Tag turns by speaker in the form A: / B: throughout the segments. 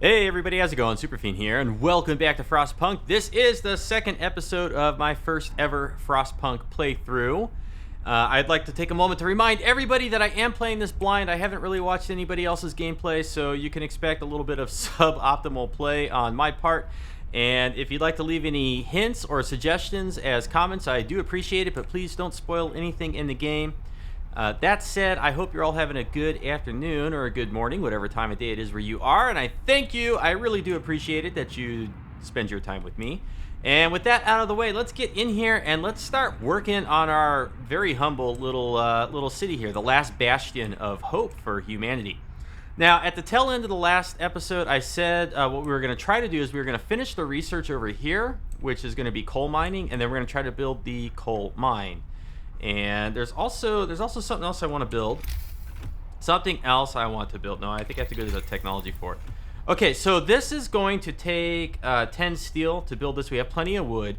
A: Hey everybody, how's it going? Superfiend here, and welcome back to Frostpunk. This is the second episode of my first ever Frostpunk playthrough. I'd like to take a moment to remind everybody that I am playing this blind. I haven't really watched anybody else's gameplay, so you can expect a little bit of suboptimal play on my part. And if you'd like to leave any hints or suggestions as comments, I do appreciate it, but please don't spoil anything in the game. That said, I hope you're all having a good afternoon or a good morning, whatever time of day it is where you are. And I thank you. I really do appreciate it that you spend your time with me. And with that out of the way, let's get in here and let's start working on our very humble little city here, the last bastion of hope for humanity. Now, at the tail end of the last episode, I said what we were going to try to do is we were going to finish the research over here, which is going to be coal mining, and then we're going to try to build the coal mine. And there's also something else I want to build. Something else I want to build. No, I think I have to go to the technology for it. Okay, so this is going to take 10 steel to build this. We have plenty of wood,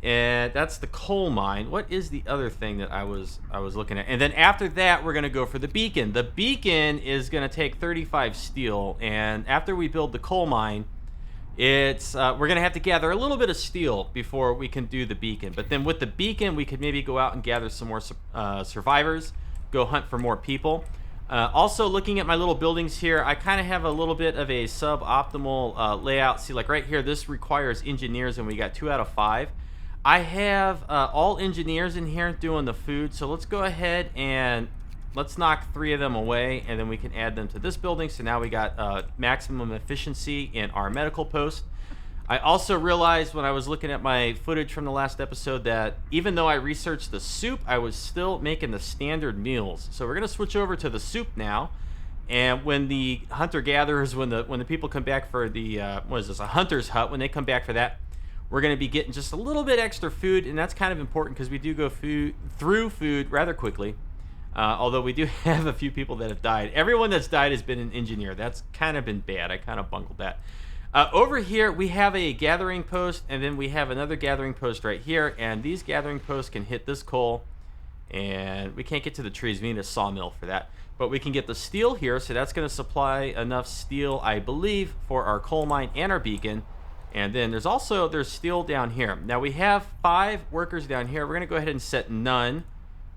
A: and that's the coal mine. What is the other thing that I was looking at? And then after that, we're going to go for the beacon. The beacon is going to take 35 steel, and after we build the coal mine, it's we're gonna have to gather a little bit of steel before we can do the beacon. But then with the beacon, we could maybe go out and gather some more survivors, go hunt for more people. Also, looking at my little buildings here, I kind of have a little bit of a suboptimal layout. See, like right here, this requires engineers, and we got 2 out of 5. I have all engineers in here doing the food, so let's go ahead and let's knock 3 of them away, and then we can add them to this building. So now we got maximum efficiency in our medical post. I also realized when I was looking at my footage from the last episode that even though I researched the soup, I was still making the standard meals. So we're going to switch over to the soup now. And when the hunter-gatherers, when the people come back for the, what is this, a hunter's hut, when they come back for that, we're going to be getting just a little bit extra food. And that's kind of important because we do go through food rather quickly. Although we do have a few people that have died. Everyone that's died has been an engineer. That's kind of been bad. I kind of bungled that. Over here, we have a gathering post, and then we have another gathering post right here. And these gathering posts can hit this coal, and we can't get to the trees. We need a sawmill for that. But we can get the steel here, so that's going to supply enough steel, I believe, for our coal mine and our beacon. And then there's steel down here. Now, we have 5 workers down here. We're going to go ahead and set none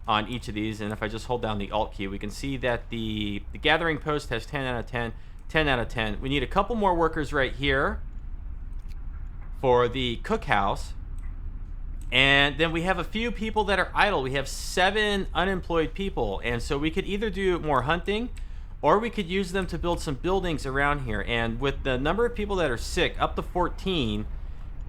A: on each of these, and if I just hold down the Alt key, we can see that the gathering post has 10 out of 10, 10 out of 10. We need a couple more workers right here for the cookhouse, and then we have a few people that are idle. We have 7 unemployed people, and so we could either do more hunting, or we could use them to build some buildings around here. And with the number of people that are sick, up to 14,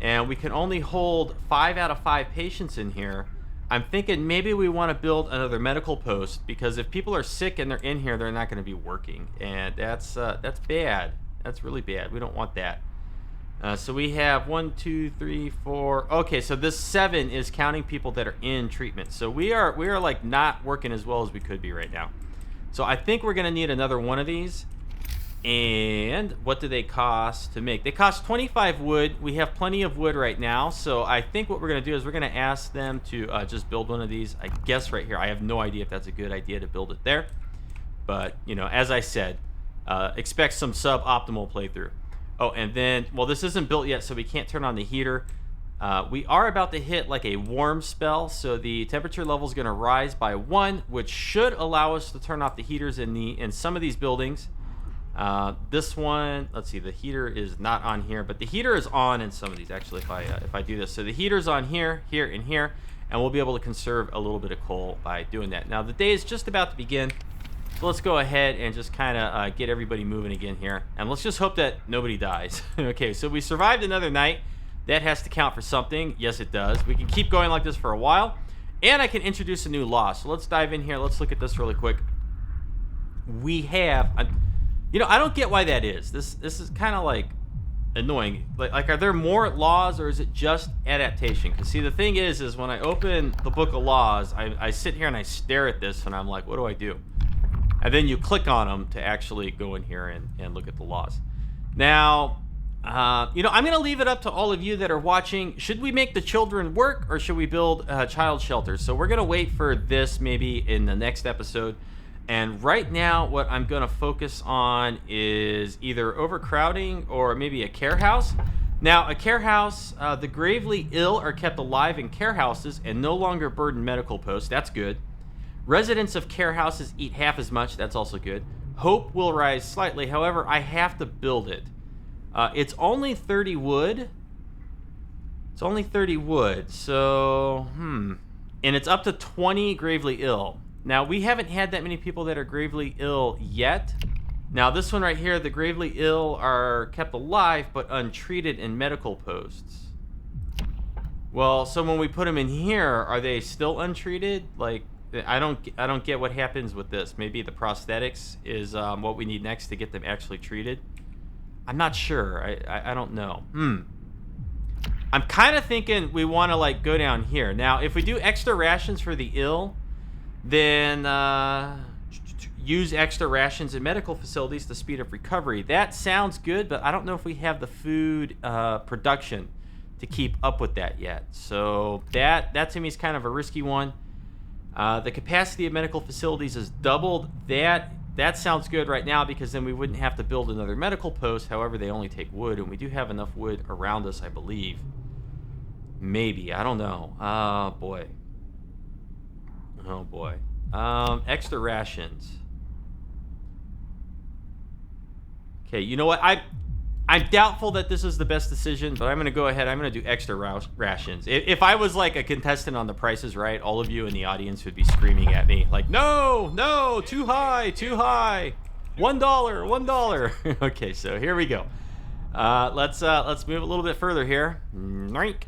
A: and we can only hold 5 out of 5 patients in here, I'm thinking maybe we want to build another medical post, because if people are sick and they're in here, they're not going to be working, and that's bad. That's really bad. We don't want that. So we have 1, 2, 3, 4. Okay, so this 7 is counting people that are in treatment. So we are like not working as well as we could be right now. So I think we're going to need another one of these. And what do they cost to make? They cost 25 wood. We have plenty of wood right now, so I think what we're going to do is we're going to ask them to just build one of these, I guess right here. I have no idea if that's a good idea to build it there, but you know, as I said, expect some suboptimal playthrough. Oh, and then, well, this isn't built yet, so we can't turn on the heater. We are about to hit like a warm spell, so the temperature level is going to rise by 1, which should allow us to turn off the heaters in some of these buildings. This one, let's see, the heater is not on here, but the heater is on in some of these, actually, if I do this. So the heater's on here, here, and here, and we'll be able to conserve a little bit of coal by doing that. Now, the day is just about to begin, so let's go ahead and just kind of get everybody moving again here, and let's just hope that nobody dies. Okay, so we survived another night. That has to count for something. Yes, it does. We can keep going like this for a while, and I can introduce a new law. So let's dive in here. Let's look at this really quick. We have... You know, I don't get why that is. This is kind of like annoying. Like, are there more laws, or is it just adaptation? Because see, the thing is when I open the book of laws, I sit here and I stare at this, and I'm like, what do I do? And then you click on them to actually go in here and look at the laws. Now, you know, I'm going to leave it up to all of you that are watching. Should we make the children work, or should we build child shelters? So we're going to wait for this maybe in the next episode. And right now, what I'm going to focus on is either overcrowding or maybe a care house. Now, a care house, the gravely ill are kept alive in care houses and no longer burden medical posts. That's good. Residents of care houses eat half as much. That's also good. Hope will rise slightly. However, I have to build it. It's only 30 wood. It's only 30 wood. So, And it's up to 20 gravely ill. Now, we haven't had that many people that are gravely ill yet. Now, this one right here, the gravely ill are kept alive but untreated in medical posts. Well, so when we put them in here, are they still untreated? Like, I don't get what happens with this. Maybe the prosthetics is what we need next to get them actually treated. I'm not sure. I don't know. I'm kind of thinking we want to like go down here. Now, if we do extra rations for the ill, then use extra rations in medical facilities to speed up recovery. That sounds good, but I don't know if we have the food production to keep up with that yet. So that to me is kind of a risky one. The capacity of medical facilities is doubled. That sounds good right now because then we wouldn't have to build another medical post. However, they only take wood, and we do have enough wood around us, I believe. Maybe. I don't know. Oh, boy. Oh, boy. Extra rations. Okay, you know what? I'm doubtful that this is the best decision, but I'm going to go ahead. I'm going to do extra rations. If I was like a contestant on The Price is Right, all of you in the audience would be screaming at me like, no, too high, too high. $1. Okay, so here we go. Let's move a little bit further here. Noink.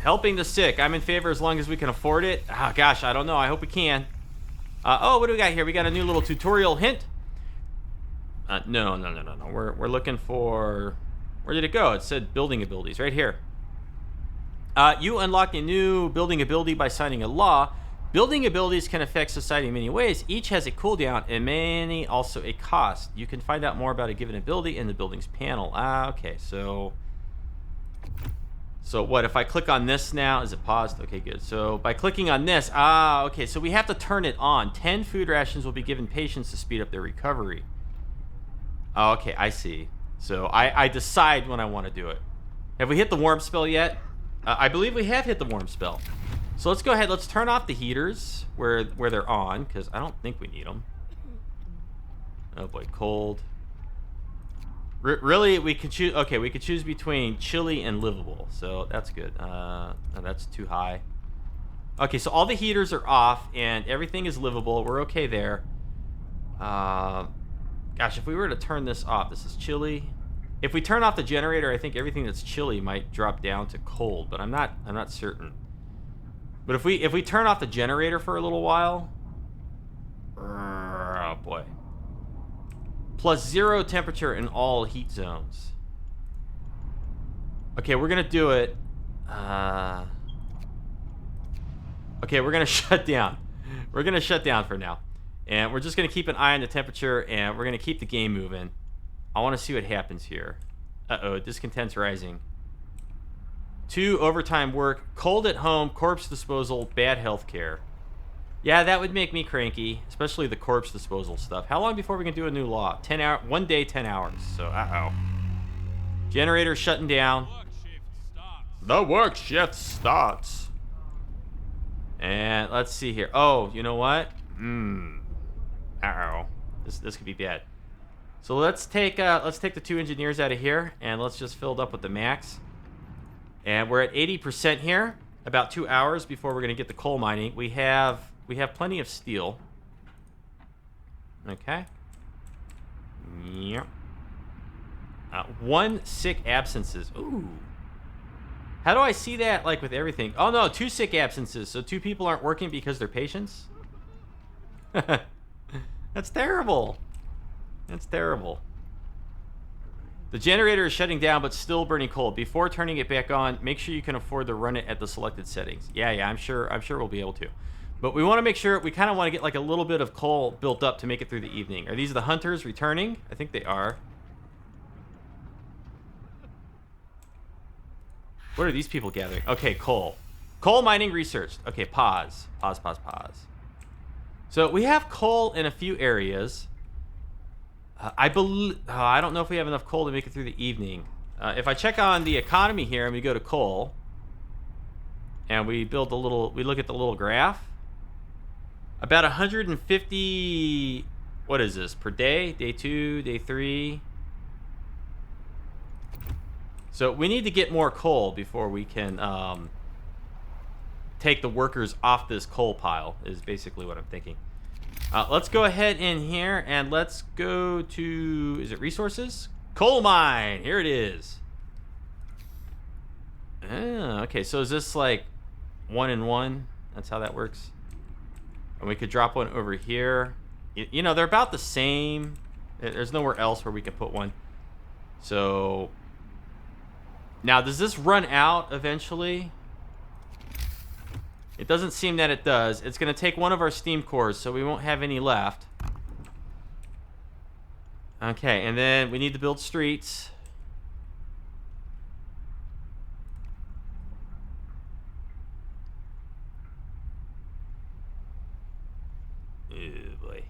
A: Helping the sick. I'm in favor as long as we can afford it. Oh, gosh, I don't know. I hope we can. Oh, what do we got here? We got a new little tutorial hint. No. We're looking for... Where did it go? It said building abilities right here. You unlock a new building ability by signing a law. Building abilities can affect society in many ways. Each has a cooldown and many also a cost. You can find out more about a given ability in the buildings panel. Okay, so what if I click on this now? Is it paused? Okay, good. So by clicking on this, okay, so we have to turn it on. 10 food rations will be given patients to speed up their recovery. Oh, okay, I see. So I decide when I want to do it. Have we hit the warm spell yet? I believe we have hit the warm spell. So let's go ahead. Let's turn off the heaters where they're on, because I don't think we need them. Oh boy, cold. Really, we could choose. Okay, we could choose between chilly and livable. So that's good. No, that's too high. Okay, so all the heaters are off and everything is livable. We're okay there. Gosh, if we were to turn this off, this is chilly. If we turn off the generator, I think everything that's chilly might drop down to cold, but I'm not certain. But if we turn off the generator for a little while, oh boy. +0 temperature in all heat zones. Okay, we're gonna do it. Okay, we're gonna shut down. We're gonna shut down for now. And we're just gonna keep an eye on the temperature and we're gonna keep the game moving. I wanna see what happens here. Uh-oh, discontent's rising. 2 overtime work, cold at home, corpse disposal, bad health care. Yeah, that would make me cranky, especially the corpse disposal stuff. How long before we can do a new law? 10 hours, 1 day, 10 hours. So, Generator shutting down. The work shift starts. And let's see here. Oh, you know what? This could be bad. So let's take the 2 engineers out of here and let's just fill it up with the max. And we're at 80% here. About 2 hours before we're gonna get the coal mining. We have plenty of steel. Okay. Yep. 1 sick absences. Ooh. How do I see that, like, with everything? Oh, no, 2 sick absences. So 2 people aren't working because they're patients? That's terrible. That's terrible. The generator is shutting down, but still burning coal. Before turning it back on, make sure you can afford to run it at the selected settings. Yeah, I'm sure we'll be able to. But we want to make sure, we kind of want to get like a little bit of coal built up to make it through the evening. Are these the hunters returning? I think they are. What are these people gathering? Okay, coal. Coal mining researched. Okay, pause. Pause, pause, pause. So we have coal in a few areas. I believe... I don't know if we have enough coal to make it through the evening. If I check on the economy here and we go to coal... and we build a little... we look at the little graph. About 150... what is this? Per day? Day 2, day 3... So we need to get more coal before we can take the workers off this coal pile, is basically what I'm thinking. Let's go ahead in here and let's go to, is it resources? Coal mine, here it is. Okay, so is this like 1 and 1? That's how that works. And we could drop one over here. You know, they're about the same. There's nowhere else where we can put one. So... now, does this run out eventually? It doesn't seem that it does. It's going to take one of our steam cores, so we won't have any left. Okay, and then we need to build streets. Oh, boy.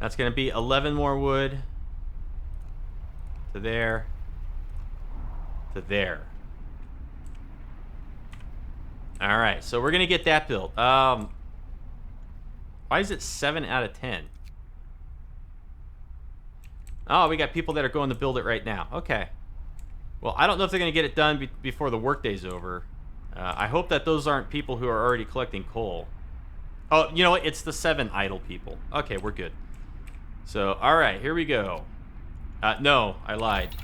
A: That's going to be 11 more wood. To there. To there. Alright, so we're going to get that built. Why is it 7 out of 10? Oh, we got people that are going to build it right now. Okay. Well, I don't know if they're going to get it done before the workday's over. I hope that those aren't people who are already collecting coal. Oh, you know what? It's the 7 idle people. Okay, we're good. So, alright, here we go. No, I lied.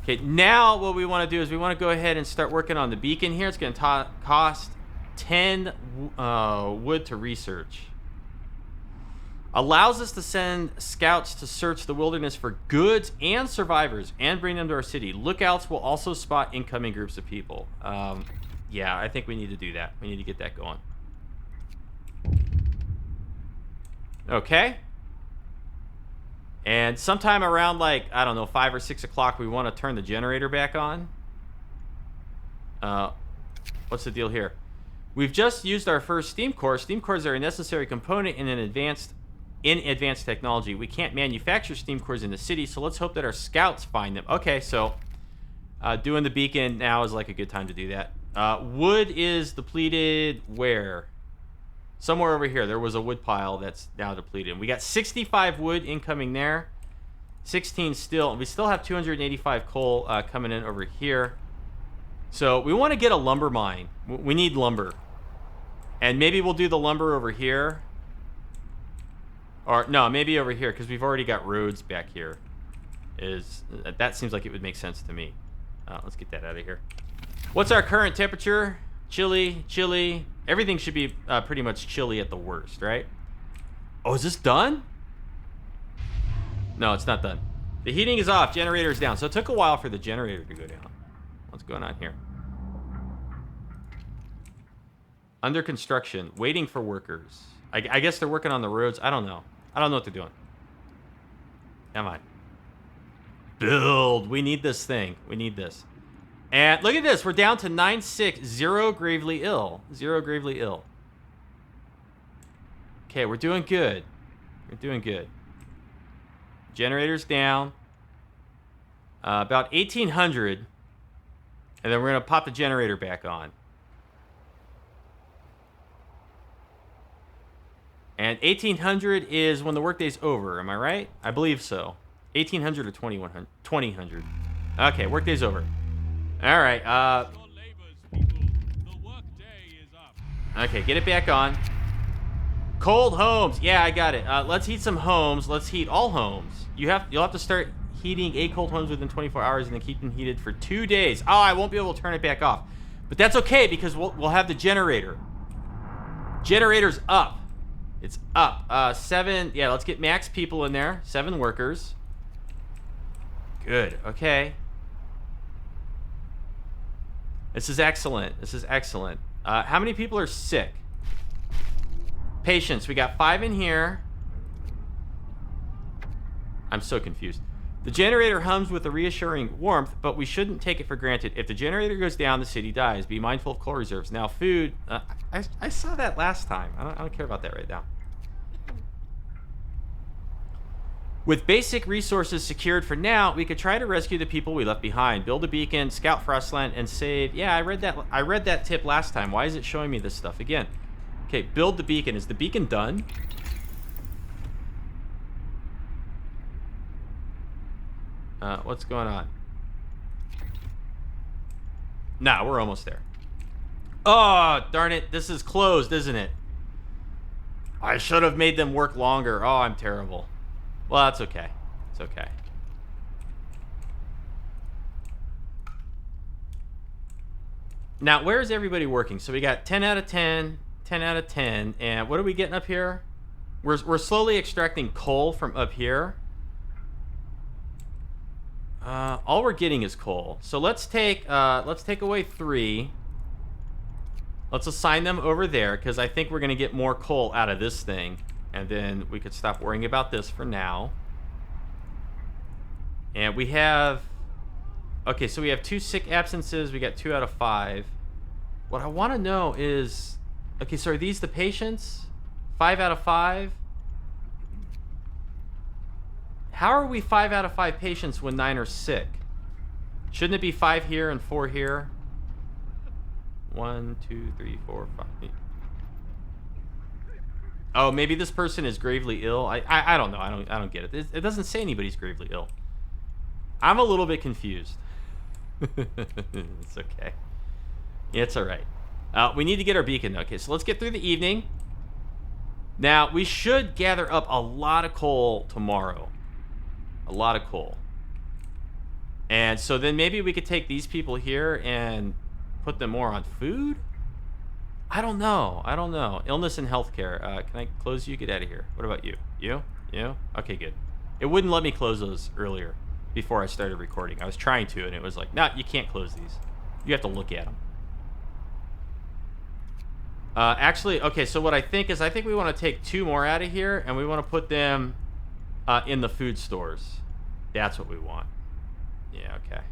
A: Okay, now what we want to do is we want to go ahead and start working on the beacon here. It's going to cost 10 wood to research. Allows us to send scouts to search the wilderness for goods and survivors and bring them to our city. Lookouts will also spot incoming groups of people. Yeah, I think we need to do that. We need to get that going. Okay. And sometime around, like, I don't know, 5 or 6 o'clock, we want to turn the generator back on. What's the deal here? We've just used our first steam core. Steam cores are a necessary component in advanced technology. We can't manufacture steam cores in the city, so let's hope that our scouts find them. Okay, so doing the beacon now is like a good time to do that. Wood is depleted where? Somewhere over here. There was a wood pile that's now depleted. We got 65 wood incoming there. 16 still. We still have 285 coal coming in over here. So we want to get a lumber mine. We need lumber. And maybe we'll do the lumber over here. Or, no, maybe over here, because we've already got roads back here. That seems like it would make sense to me. Let's get that out of here. What's our current temperature? Chilly, chilly. Everything should be pretty much chilly at the worst, right? Oh, is this done? No, it's not done. The heating is off. Generator is down. So it took a while for the generator to go down. What's going on here? Under construction. Waiting for workers. I guess they're working on the roads. I don't know. I don't know what they're doing. Come on. Build. We need this thing. We need this. And look at this. We're down to 9-6. 0 gravely ill. 0 gravely ill. Okay, we're doing good. We're doing good. Generator's down. About 1,800. And then we're going to pop the generator back on. And 1,800 is when the workday's over. Am I right? I believe so. 1,800 or 2,100? 2,000. Okay, workday's over. All right. Okay, get it back on. Cold homes. Yeah, I got it. Let's heat some homes. Let's heat all homes. You'll have to start heating 8 cold homes within 24 hours and then keep them heated for 2 days. Oh, I won't be able to turn it back off. But that's okay because we'll have the generator. Generator's up. It's up. 7. Yeah, let's get max people in there. 7 workers. Good. Okay. This is excellent. This is excellent. How many people are sick? Patients. We got 5 in here. I'm so confused. The generator hums with a reassuring warmth, but we shouldn't take it for granted. If the generator goes down, the city dies. Be mindful of coal reserves. Now, food. I saw that last time. I don't care about that right now. With basic resources secured for now, we could try to rescue the people we left behind. Build a beacon, scout Frostland, and save. Yeah, I read that tip last time. Why is it showing me this stuff again? Okay, build the beacon. Is the beacon done? What's going on? Nah, we're almost there. Oh, darn it. This is closed, isn't it? I should have made them work longer. Oh, I'm terrible. Well, that's okay. It's okay. Now, where is everybody working? So we got 10 out of 10, 10 out of 10. And what are we getting up here? We're slowly extracting coal from up here. All we're getting is coal. So let's take away 3. Let's assign them over there, because I think we're going to get more coal out of this thing. And then we could stop worrying about this for now. And we have... Okay, so we have 2 sick absences. We got 2 out of 5. What I want to know is... Okay, so are these the patients? 5 out of 5? How are we 5 out of 5 patients when 9 are sick? Shouldn't it be 5 here and 4 here? 1, 2, 3, 4, 5. Oh, maybe this person is gravely ill. I don't know. I don't get it. It doesn't say anybody's gravely ill. I'm a little bit confused. It's okay. Yeah, it's all right. We need to get our beacon. Okay, so let's get through the evening. Now, we should gather up a lot of coal tomorrow. A lot of coal. And so then maybe we could take these people here and put them more on food? I don't know. I don't know. Illness and healthcare. Can I close you? Get out of here. What about you? You? You? Okay, good. It wouldn't let me close those earlier before I started recording. I was trying to, and it was like, nah, you can't close these. You have to look at them. Actually, okay, so what I think is we want to take 2 more out of here, and we want to put them in the food stores. That's what we want. Yeah, okay.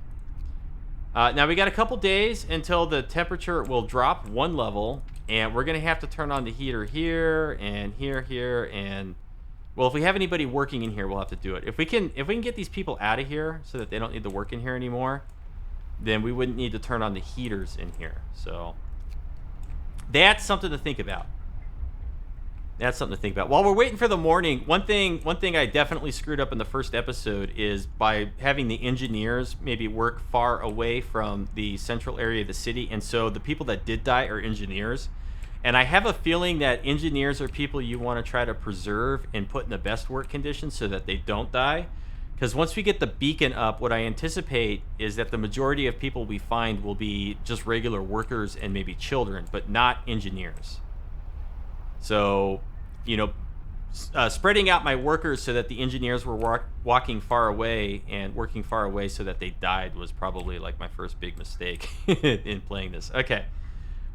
A: Now, we got a couple days until the temperature will drop 1 level, and we're going to have to turn on the heater here, and here, and... Well, if we have anybody working in here, we'll have to do it. If we can get these people out of here so that they don't need to work in here anymore, then we wouldn't need to turn on the heaters in here. So, that's something to think about. That's something to think about. While we're waiting for the morning, one thing I definitely screwed up in the first episode is by having the engineers maybe work far away from the central area of the city, and so the people that did die are engineers. And I have a feeling that engineers are people you want to try to preserve and put in the best work conditions so that they don't die. Because once we get the beacon up, what I anticipate is that the majority of people we find will be just regular workers and maybe children, but not engineers. So, you know, spreading out my workers so that the engineers were walking far away and working far away so that they died was probably like my first big mistake in playing this. Okay.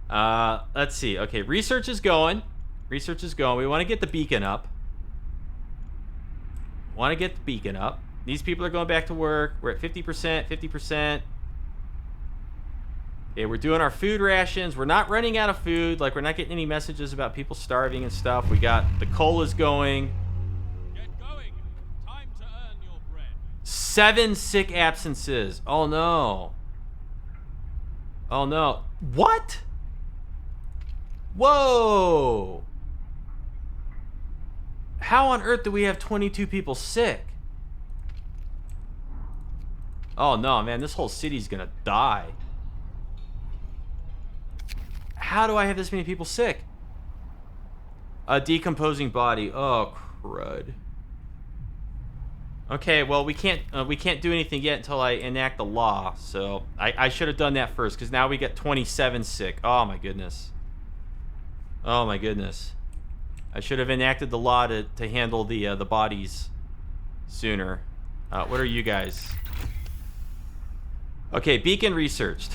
A: Let's see. Okay, research is going. Research is going. We want to get the beacon up. These people are going back to work. We're at 50%, 50%. Okay, we're doing our food rations. We're not running out of food. Like, we're not getting any messages about people starving and stuff. We got the coal is going.
B: Get going. Time to earn your bread.
A: 7 sick absences. Oh, no. Oh, no. What? Whoa! How on earth do we have 22 people sick? Oh no, man, this whole city's gonna die. How do I have this many people sick? A decomposing body. Oh, crud. Okay, well, we can't do anything yet until I enact the law. So I should have done that first, because now we get 27 sick. Oh my goodness. Oh my goodness. I should have enacted the law to handle the bodies sooner. What are you guys? Okay, beacon researched.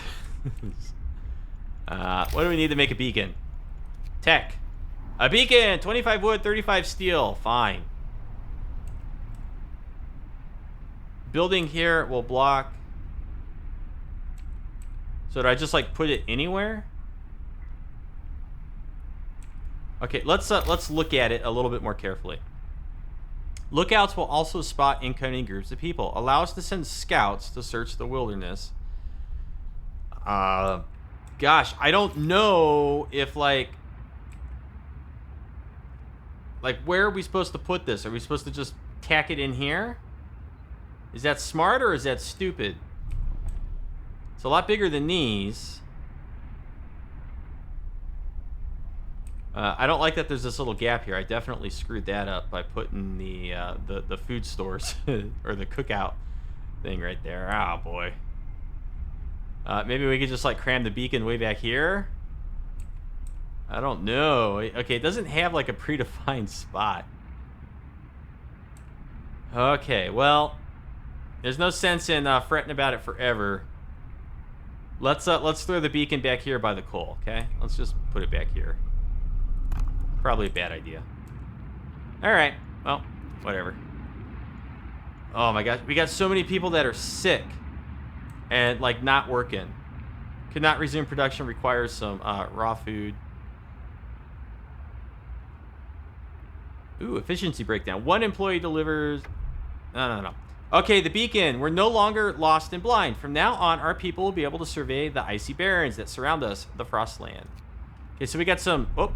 A: What do we need to make a beacon? Tech. A beacon! 25 wood, 35 steel. Fine. Building here will block. So do I just like put it anywhere? Okay, let's look at it a little bit more carefully. Lookouts will also spot incoming groups of people. Allow us to send scouts to search the wilderness. Gosh, I don't know if like where are we supposed to put this? Are we supposed to just tack it in here? Is that smart or is that stupid? It's a lot bigger than these. I don't like that there's this little gap here. I definitely screwed that up by putting the food stores or the cookout thing right there. Oh boy. Maybe we could just like cram the beacon way back here. I don't know. Okay, it doesn't have like a predefined spot. Okay, well, there's no sense in fretting about it forever. Let's throw the beacon back here by the coal. Okay, let's just put it back here. Probably a bad idea. All right, well, whatever. Oh my gosh, we got so many people that are sick and like not working. Could not resume production. Requires some raw food. Ooh, efficiency breakdown. One employee delivers. No. Okay, the beacon. We're no longer lost and blind. From now on, our people will be able to survey the icy barrens that surround us, the Frostland. Okay, so we got some. Oh.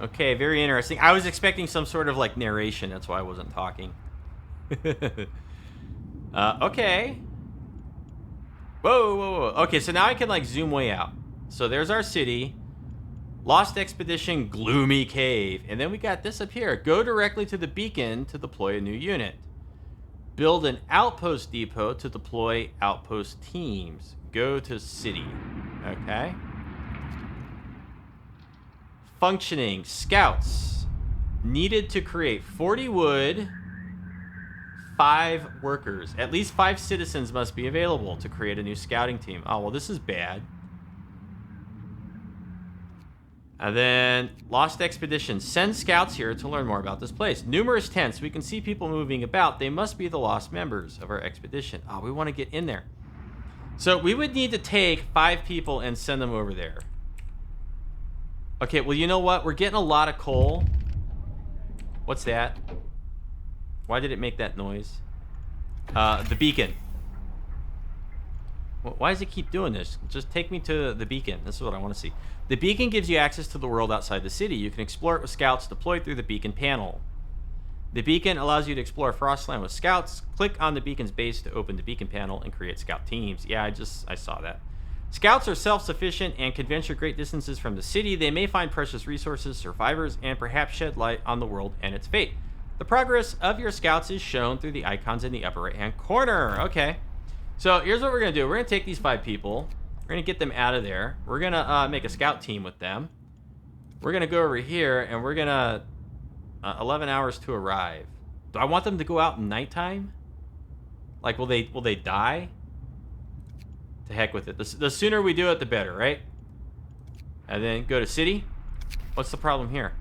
A: Okay, very interesting. I was expecting some sort of like narration. That's why I wasn't talking. Okay. Whoa. Okay, so now I can like zoom way out. So there's our city. Lost Expedition, Gloomy Cave. And then we got this up here. Go directly to the beacon to deploy a new unit. Build an outpost depot to deploy outpost teams. Go to city. Okay. Functioning. Scouts. Needed to create 40 wood, 5 workers. At least 5 citizens must be available to create a new scouting team. Oh, well, this is bad. And then, Lost Expedition. Send scouts here to learn more about this place. Numerous tents. We can see people moving about. They must be the lost members of our expedition. Oh, we want to get in there. So, we would need to take 5 people and send them over there. Okay, well, you know what? We're getting a lot of coal. What's that? Why did it make that noise? The beacon. Why does it keep doing this? Just take me to the beacon. This is what I want to see. The beacon gives you access to the world outside the city. You can explore it with scouts deployed through the beacon panel. The beacon allows you to explore Frostland with scouts. Click on the beacon's base to open the beacon panel and create scout teams. Yeah, I saw that. Scouts are self-sufficient and can venture great distances from the city. They may find precious resources, survivors, and perhaps shed light on the world and its fate. The progress of your scouts is shown through the icons in the upper right-hand corner. Okay. So here's what we're going to do. We're going to take these 5 people. We're going to get them out of there. We're going to make a scout team with them. We're going to go over here, and we're going to... 11 hours to arrive. Do I want them to go out in nighttime? Like, will they die? To heck with it. The sooner we do it, the better, right? And then go to city. What's the problem here?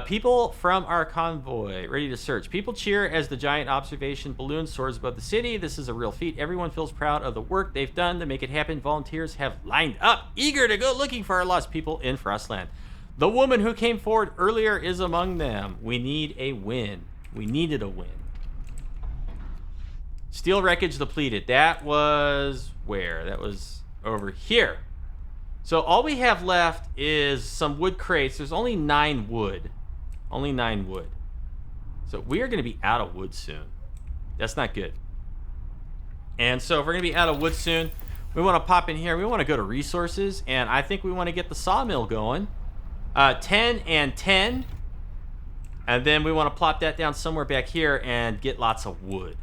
A: People from our convoy ready to search. People cheer as the giant observation balloon soars above the city. This is a real feat. Everyone feels proud of the work they've done to make it happen. Volunteers have lined up, eager to go looking for our lost people in Frostland. The woman who came forward earlier is among them. We need a win. We needed a win. Steel wreckage depleted. That was where? That was over here. So all we have left is some wood crates. There's only 9 wood. Only 9 wood. So we are going to be out of wood soon. That's not good. And so if we're going to be out of wood soon, we want to pop in here. We want to go to resources. And I think we want to get the sawmill going. 10 and 10. And then we want to plop that down somewhere back here and get lots of wood.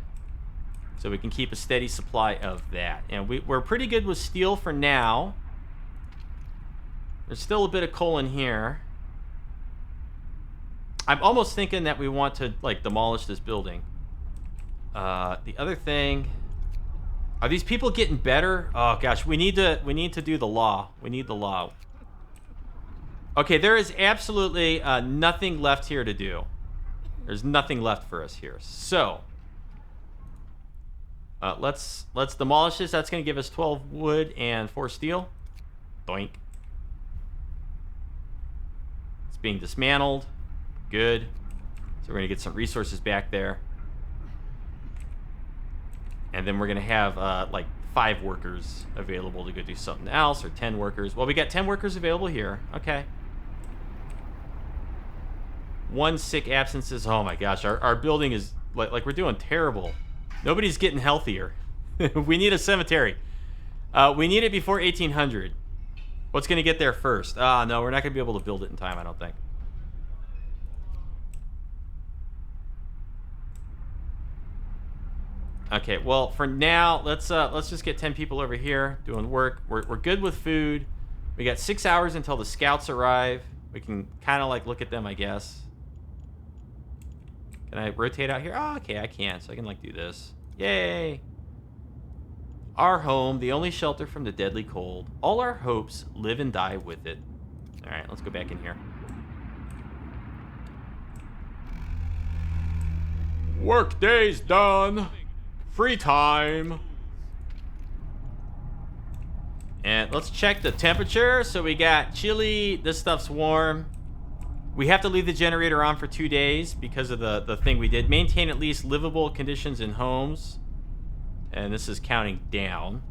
A: So we can keep a steady supply of that. And we're pretty good with steel for now. There's still a bit of coal in here. I'm almost thinking that we want to, like, demolish this building. The other thing... Are these people getting better? Oh, gosh. We need to do the law. We need the law. Okay, there is absolutely nothing left here to do. There's nothing left for us here. So... let's demolish this. That's going to give us 12 wood and 4 steel. Doink. It's being dismantled. Good. So we're going to get some resources back there. And then we're going to have, like, 5 workers available to go do something else, or 10 workers. Well, we got 10 workers available here. Okay. 1 sick absences. Oh, my gosh. Our building is, like we're doing terrible. Nobody's getting healthier. We need a cemetery. We need it before 1800. What's going to get there first? No, we're not going to be able to build it in time, I don't think. Okay, well, for now, let's just get 10 people over here doing work. We're good with food. We got 6 hours until the scouts arrive. We can kind of, like, look at them, I guess. Can I rotate out here? Oh, okay, I can. So I can, like, do this. Yay! Our home, the only shelter from the deadly cold. All our hopes live and die with it. All right, let's go back in here. Work day's done. Free time. And let's check the temperature. So we got chilly. This stuff's warm. We have to leave the generator on for 2 days because of the thing we did. Maintain at least livable conditions in homes. And this is counting down.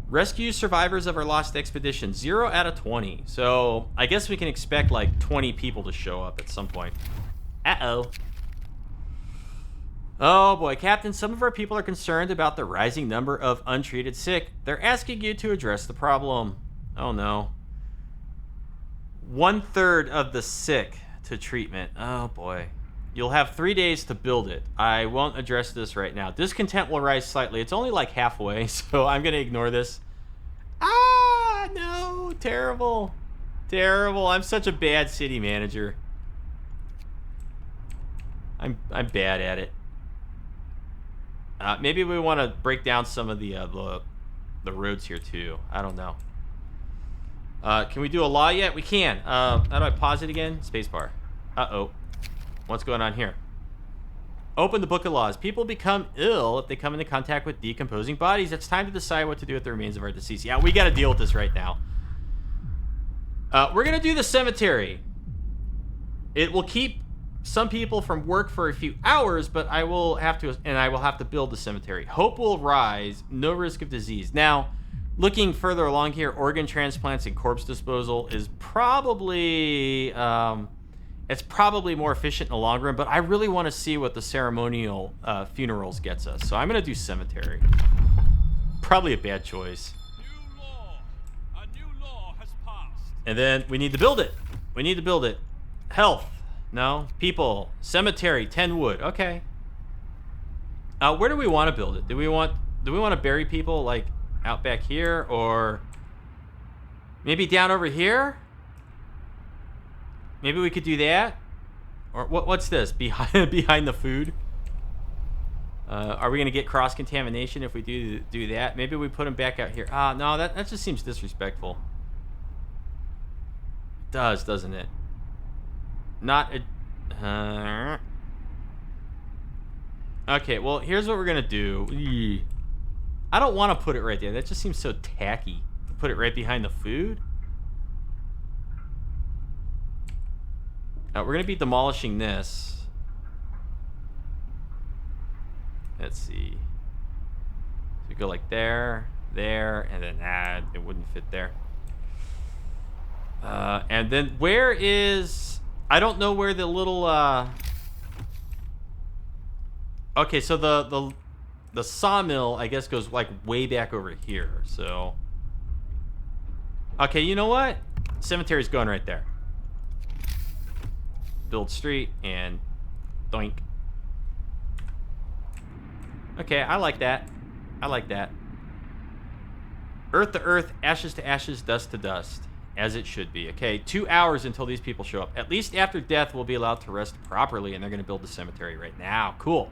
A: Rescue survivors of our lost expedition. 0 out of 20. So I guess we can expect like 20 people to show up at some point. Uh-oh. Oh boy, Captain, some of our people are concerned about the rising number of untreated sick. They're asking you to address the problem. Oh no. 1/3 of the sick to treatment. Oh boy. You'll have 3 days to build it. I won't address this right now. Discontent will rise slightly. It's only like halfway, so I'm going to ignore this. Ah, no. Terrible. Terrible. I'm such a bad city manager. I'm bad at it. Maybe we want to break down some of the roads here too. I don't know. Can we do a law yet? We can. How do I pause it again? Spacebar. Uh-oh. What's going on here? Open the book of laws. People become ill if they come into contact with decomposing bodies. It's time to decide what to do with the remains of our deceased. Yeah, we got to deal with this right now. We're going to do the cemetery. It will keep some people from work for a few hours, but I will have to build the cemetery. Hope will rise. No risk of disease. Now, looking further along here, organ transplants and corpse disposal is probably it's probably more efficient in the long run, but I really want to see what the ceremonial funerals gets us. So I'm going to do cemetery. Probably a bad choice.
B: New law. A new law has passed.
A: And then we need to build it. We need to build it. Health. No. People. Cemetery. 10 wood. Okay. Where do we want to build it? Do we want to bury people like out back here, or maybe down over here? Maybe we could do that. Or what's this? Behind the food? Are we gonna get cross contamination if we do that? Maybe we put them back out here. No, that just seems disrespectful. It does, doesn't it? Not a. Okay, well, here's what we're gonna do. I don't want to put it right there. That just seems so tacky to put it right behind the food. We're gonna be demolishing this. Let's see. So we go like there, and then it wouldn't fit there. And then where is? I don't know where the little. Okay, so the sawmill, I guess, goes like way back over here. So. Okay, you know what? Cemetary's going right there. Build street and doink. Okay, I like that. I like that. Earth to earth, ashes to ashes, dust to dust. As it should be. Okay, 2 hours until these people show up. At least after death, we'll be allowed to rest properly, and they're going to build the cemetery right now. Cool.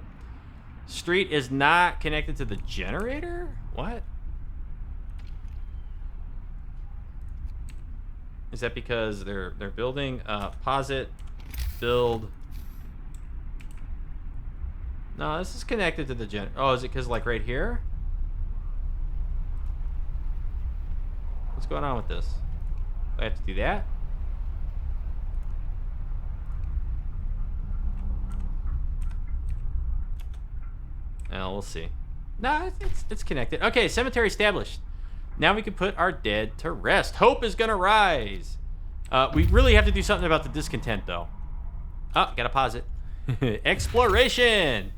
A: Street is not connected to the generator? What? Is that because they're building? Posit, build. No, this is connected to the Oh, is it because like right here? What's going on with this? Do I have to do that? Well, we'll see. No, it's connected. Okay, cemetery established. Now we can put our dead to rest. Hope is gonna rise. We really have to do something about the discontent, though. Oh, gotta pause it. Exploration.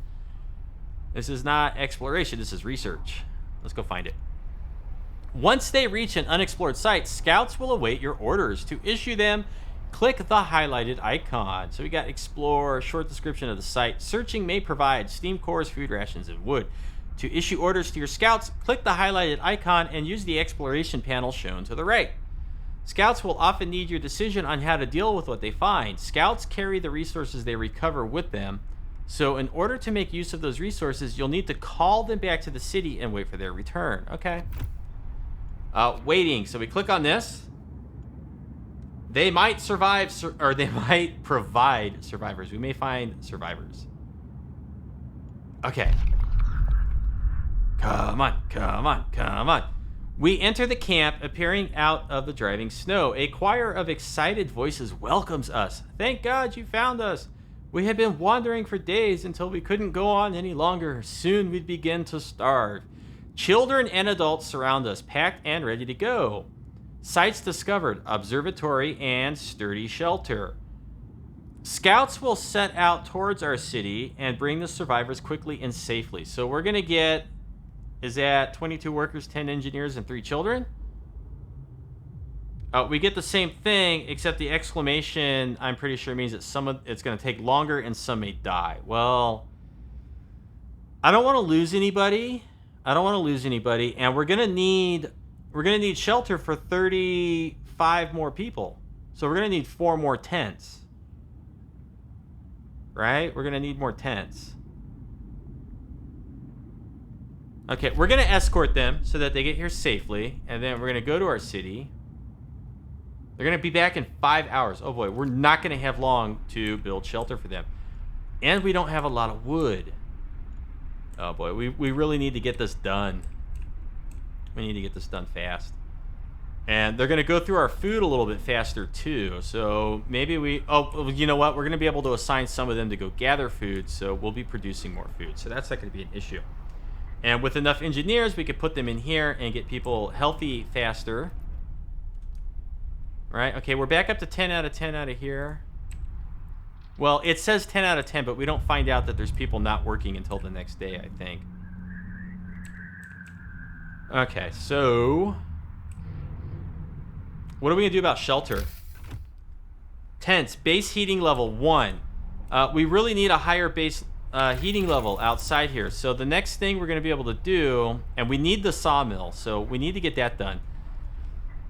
A: This is not exploration. This is research. Let's go find it. Once they reach an unexplored site, scouts will await your orders. To issue them, click the highlighted icon. So we got explore, short description of the site. Searching may provide steam cores, food rations, and wood. To issue orders to your scouts, click the highlighted icon and use the exploration panel shown to the right. Scouts will often need your decision on how to deal with what they find. Scouts carry the resources they recover with them. So in order to make use of those resources, you'll need to call them back to the city and wait for their return. Okay. Waiting. So we click on this. They might survive, or they might provide survivors. We may find survivors. Okay. Come on, come on, come on. We enter the camp, appearing out of the driving snow. A choir of excited voices welcomes us. Thank God you found us. We had been wandering for days until we couldn't go on any longer. Soon we'd begin to starve. Children and adults surround us, packed and ready to go. Sites discovered, observatory and sturdy shelter. Scouts will set out towards our city and bring the survivors quickly and safely. So we're going to get, is that 22 workers, 10 engineers, and 3 children? We get the same thing, except the exclamation, I'm pretty sure, means that it's going to take longer and some may die. Well, I don't want to lose anybody. And we're going to need shelter for 35 more people. So we're going to need 4 more tents. Right? We're going to need more tents. Okay, we're going to escort them so that they get here safely. And then we're going to go to our city. They're going to be back in 5 hours. Oh boy, we're not going to have long to build shelter for them. And we don't have a lot of wood. Oh boy, we really need to get this done. We need to get this done fast. And they're going to go through our food a little bit faster too. So maybe you know what? We're going to be able to assign some of them to go gather food. So we'll be producing more food. So that's not going to be an issue. And with enough engineers, we could put them in here and get people healthy faster. Right? Okay, we're back up to 10 out of 10 out of here. Well, it says 10 out of 10, but we don't find out that there's people not working until the next day, I think. Okay, so what are we going to do about shelter? Tents, base heating level 1. We really need a higher base heating level outside here. So the next thing we're going to be able to do, and we need the sawmill, so we need to get that done.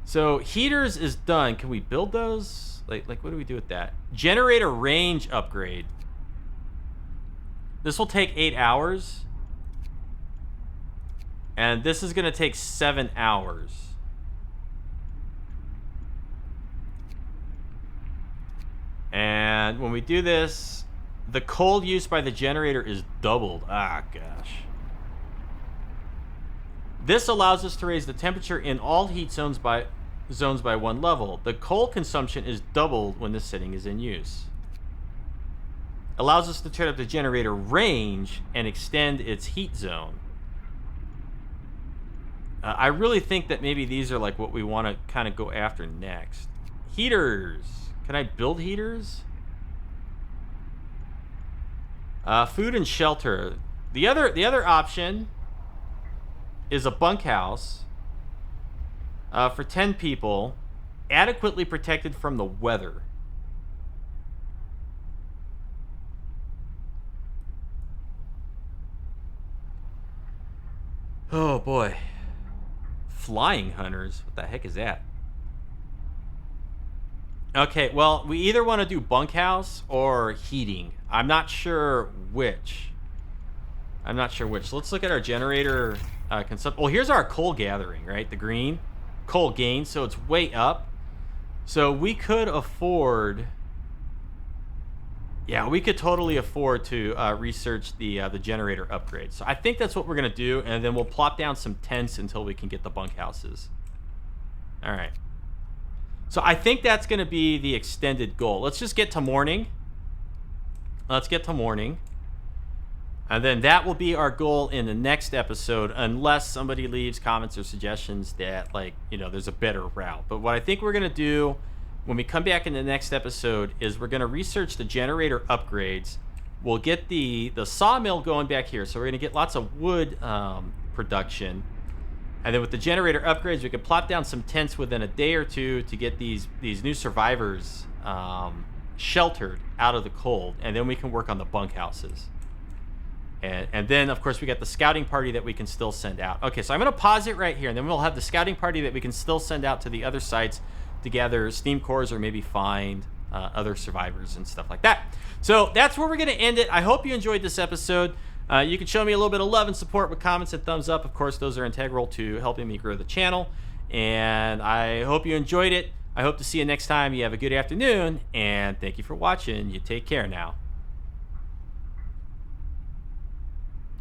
A: So heaters is done. Can we build those? Like what do we do with that? Generator range upgrade. This will take 8 hours. And this is going to take 7 hours. And when we do this, the coal use by the generator is doubled. Ah, gosh. This allows us to raise the temperature in all heat zones by 1 level. The coal consumption is doubled when this setting is in use. Allows us to turn up the generator range and extend its heat zone. I really think that maybe these are like what we want to kind of go after next. Heaters. Can I build heaters? Food and shelter. The other option is a bunkhouse for 10 people, adequately protected from the weather. Oh boy. Flying hunters? What the heck is that? Okay, well, we either want to do bunkhouse or heating. I'm not sure which. I'm not sure which. So let's look at our generator consumption. Well, here's our coal gathering, right? The green. Coal gain, so it's way up. So we could afford... Yeah, we could totally afford to research the generator upgrade. So I think that's what we're going to do, and then we'll plop down some tents until we can get the bunkhouses. All right. So I think that's going to be the extended goal. Let's just get to morning. Let's get to morning. And then that will be our goal in the next episode, unless somebody leaves comments or suggestions that, like, you know, there's a better route. But what I think we're going to do when we come back in the next episode is we're going to research the generator upgrades. We'll get the sawmill going back here. So we're going to get lots of wood production. And then with the generator upgrades, we could plop down some tents within a day or two to get these new survivors sheltered out of the cold. And then we can work on the bunkhouses. And then, of course, we got the scouting party that we can still send out. Okay, so I'm going to pause it right here, and then we'll have the scouting party that we can still send out to the other sites to gather steam cores or maybe find other survivors and stuff like that. So that's where we're going to end it. I hope you enjoyed this episode. You can show me a little bit of love and support with comments and thumbs up. Of course, those are integral to helping me grow the channel. And I hope you enjoyed it. I hope to see you next time. You have a good afternoon, and thank you for watching. You take care now.